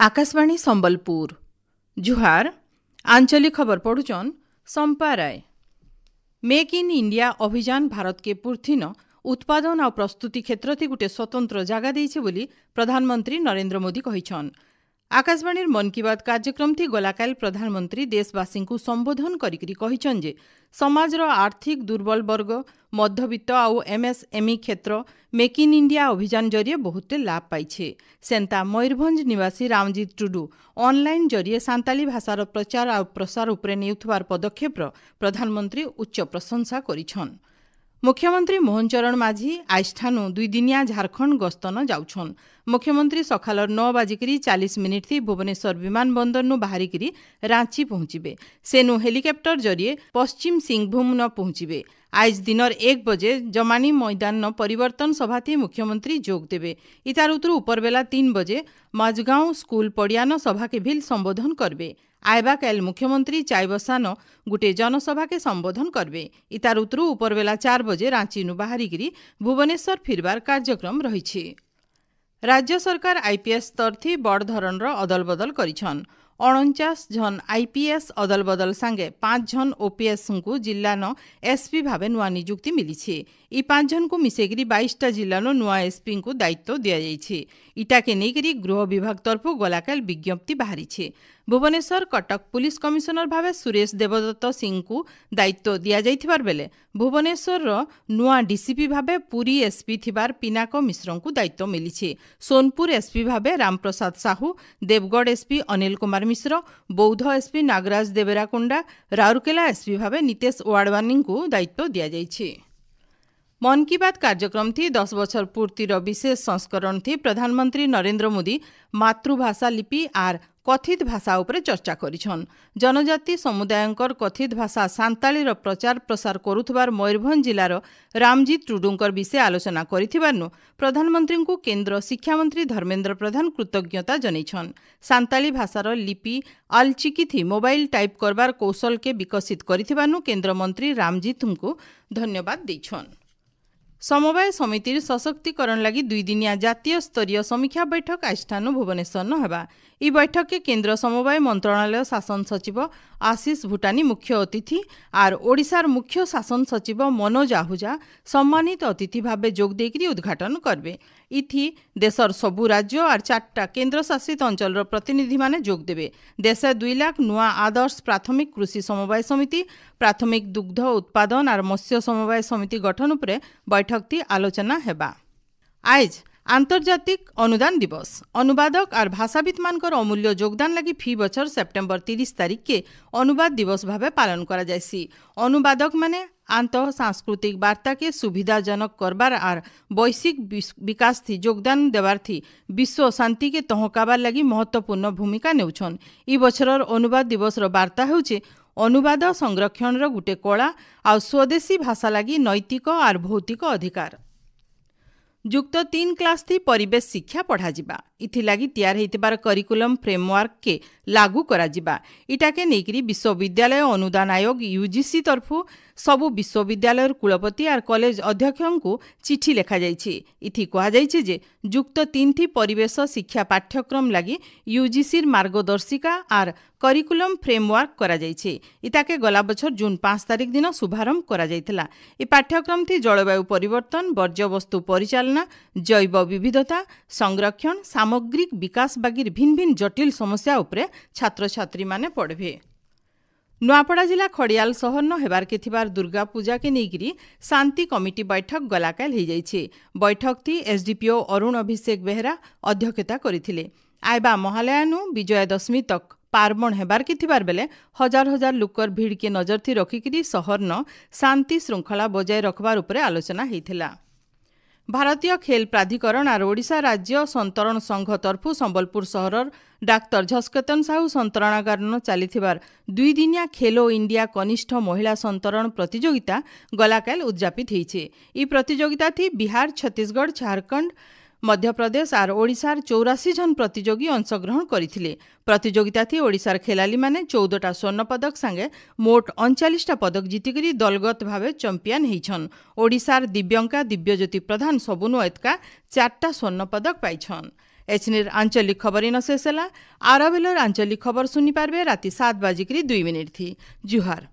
आकाशवाणी संबलपुर जुहार आंचलिक खबर पढ़ुचन संपा राय। Make in India अभियान भारत के पूर्थिन उत्पादन और प्रस्तुति क्षेत्र थी गोटे स्वतंत्र जगह देइछे बोली प्रधानमंत्री नरेंद्र मोदी कहिछन। आकाशवाणी मन की बात कार्यक्रम थी गलाकाल प्रधानमंत्री देशवासी को संबोधन करिकरी कहिछन जे समाजर आर्थिक दुर्बल वर्ग मध्यवित्त और एमएसएमई क्षेत्र मेक इन इंडिया अभियान जरिए बहुते लाभ पाइछे। सेंता मयूरभंज निवासी रामजीत टुडू ऑनलाइन जरिए सांताली भाषार प्रचार और प्रसार उपरे नेउथवार पदक्षेपर प्रधानमंत्री उच्च प्रशंसा करिछन। मुख्यमंत्री मोहन चरण माझी आजठानु 2 दिनिया झारखंड गस्तन जाउछन। मुख्यमंत्री सखाल 9:40 थी भुवनेश्वर विमान बंदर नु बाहरिकी रांची पहुंचबे। सेनु हेलिकॉप्टर जरिए पश्चिम सिंहभूम न पहुंचबे। आज दिनर 1 बजे जमानी मैदान न परिवर्तन सभा थी मुख्यमंत्री जोग देबे। इतार उतरु उपरबेला 3 बजे माझगांव स्कूल पड़ियान सभा के भी संबोधन करबे। आयबा काल मुख्यमंत्री चाइबसान गुटे जनसभा के संबोधन करबे। इतार उतरु उपरबेला 4 बजे रांची नु बाहरिकी भुवनेश्वर फिरबार कार्यक्रम रहिछि। राज्य सरकार आईपीएस स्तर थी बड़ धरणर अदल बदल करिछन। 49 जन आईपीएस अदल बदल सांगे 5 जन ओपीएस को जिला न एसपी भावे नुआ नियुक्ति मिली। ई 5 जन को मिसेकरी 22टा जिला नुआ एसपी को दायित्व दिया। इटा के नेकरी गृह विभाग तरफ गलाकाल विज्ञप्ति बाहरी। भुवनेश्वर कटक पुलिस कमिशनर भावे सुरेश देवदत्त सिंह को दायित्व दिया जाइथिबार बेले भुवनेश्वर नुआ डीसीपी भावे पुरी एसपी थिबार पिनाक मिश्र को दायित्व मिली। सोनपुर एसपी भावे रामप्रसाद साहू, देवगढ़ एसपी अनिल कुमार मिश्र, बौद्ध एसपी नागराज देवेराकोंडा, राउरकेला एसपी भावे नितेश ओवाडवानी को दायित्व दिया जाइछि। मन की बात कार्यक्रम थी 10 बछर पूर्तिर विशेष संस्करण थी प्रधानमंत्री नरेंद्र मोदी मातृभाषा लिपि आर कथित भाषा उपरे चर्चा करिछन। जनजाति समुदायंकर कथित भाषा सांतालीर प्रचार प्रसार करुथबार मयूरभंज जिलार रामजीत टुडूंकर विषय आलोचना करिथिबारनु प्रधानमंत्री को केंद्र शिक्षा मंत्री धर्मेंद्र प्रधान कृतज्ञता जनाइछन। सांताली भाषार लिपि आलचिकी थी मोबाइल टाइप करबार कौशल के विकसित करिथिबारनु केंद्र मंत्री रामजीत को धन्यवाद दैछन। समवाय समितिर सशक्तिकरण लगी 2 दिनिया जातीय स्तरीय समीक्षा बैठक आजठानु भुवनेश्वर न हेबा। ई बैठक के केंद्र समवाय मंत्रणालय शासन सचिव आशीष भूटानी मुख्य अतिथि आर ओडिशार मुख्य शासन सचिव मनोज आहूजा सम्मानित अतिथि भावे जोग देकरी उद्घाटन करबे। इथि देशर सबु राज्य और 4टा केंद्र शासित अंचल प्रतिनिधि माने जोग देबे। देश 2 लाख नुआ आदर्श प्राथमिक कृषि समवाय समिति, प्राथमिक दुग्ध उत्पादन और मत्स्य समवाय समिति गठन उपरे बैठक थी आलोचना हेबा। आज आंतर्जातिक अनुदान दिवस। अनुवादक और भाषाविद मानकर अमूल्य योगदान लगी फी बछर सेप्टेम्बर 30 तारिख के अनुवाद दिवस भावे पालन करा जायसी। अनुवादक माने आंतः सांस्कृतिक वार्ता के सुविधाजनक करबार और वैश्विक विकास थी योगदान देवार थी विश्व शांति के तहकाबार लगी महत्वपूर्ण भूमिका नेउछन। ई बछरर अनुवाद दिवस वार्ता हेउचे अनुवाद संरक्षण गुटे कला और स्वदेशी भाषा लगी नैतिक और भौतिक अधिकार। युक्त 3 क्लास थी परिवेश शिक्षा पढ़ा जिबा। इथि लागी तैयार हेतिबार करिकुलम फ्रेमवर्क के लागू करा जिबा। इटा के नेकरी विश्वविद्यालय अनुदान आयोग यूजीसी तरफु सबु विश्वविद्यालय कुलपति और कॉलेज अध्यक्षों को चिठी लिखा जाइछि। इथि कहा जाइछि जे युक्त 3 थी परिवेश शिक्षा पाठ्यक्रम लगी यूजीसी मार्गदर्शिका और करिकुलम फ्रेमवर्क करा जाइछि। इताके गला बछर जून 5 तारिख दिन शुभारंभ करा जाइथिला। ए पाठ्यक्रम थी जलवायु परिवर्तन, वर्ज्य वस्तु परिचालना, जैव विविधता संरक्षण, सामग्रिक विकास बागिर भिन्न भिन्न जटिल समस्या उपरे छात्र छात्री माने पढ़बे। नुआपड़ा जिला खड़ियाल सहर न हेबार के थिबार दुर्गा पूजा के नेगिरी शांति कमिटी बैठक गलाकाल हो जाइछे। बैठक थी एसडीपीओ अरुण अभिषेक बेहरा अध्यक्षता करिथिले। आयबा महालयानु विजया दशमी तक पार्वण हेबार के थिबार बेले हजार हजार लोकर भीड़ के नजर थी रखिकी सहर न शांति श्रृंखला बजाय रखबार उपरे आलोचना हेइथिला। भारतीय खेल प्राधिकरण और ओडिशा राज्य संतरण संघ तरफु संबलपुर सहरर डाक्तर झस्केतन साहू संतरणागार न चलीथिबार 2 दिनिया खेलो इंडिया कनिष्ठ महिला संतरण प्रतियोगिता गलाकाल उद्यापित होइछे। ई प्रतियोगिता थी बिहार, छत्तीसगढ़, झारखंड, मध्य प्रदेश और ओडिशार 84 जन प्रतियोगी अंशग्रहण करथिले। प्रतियोगिता थी ओडिशार खेलाली माने 14टा स्वर्ण पदक संगे मोट 39टा पदक जीतिकरी दलगत भावे चैंपियन होइछन। ओडिशार दिव्यंका दिव्यज्योति प्रधान सबुनु एतका 4टा स्वर्ण पदक पाइछन। एचनिर आंचलिक खबर इन शेष है। आरबेलर आंचलिक खबर सुनी पारबे राति 7:02 थी। जुहार।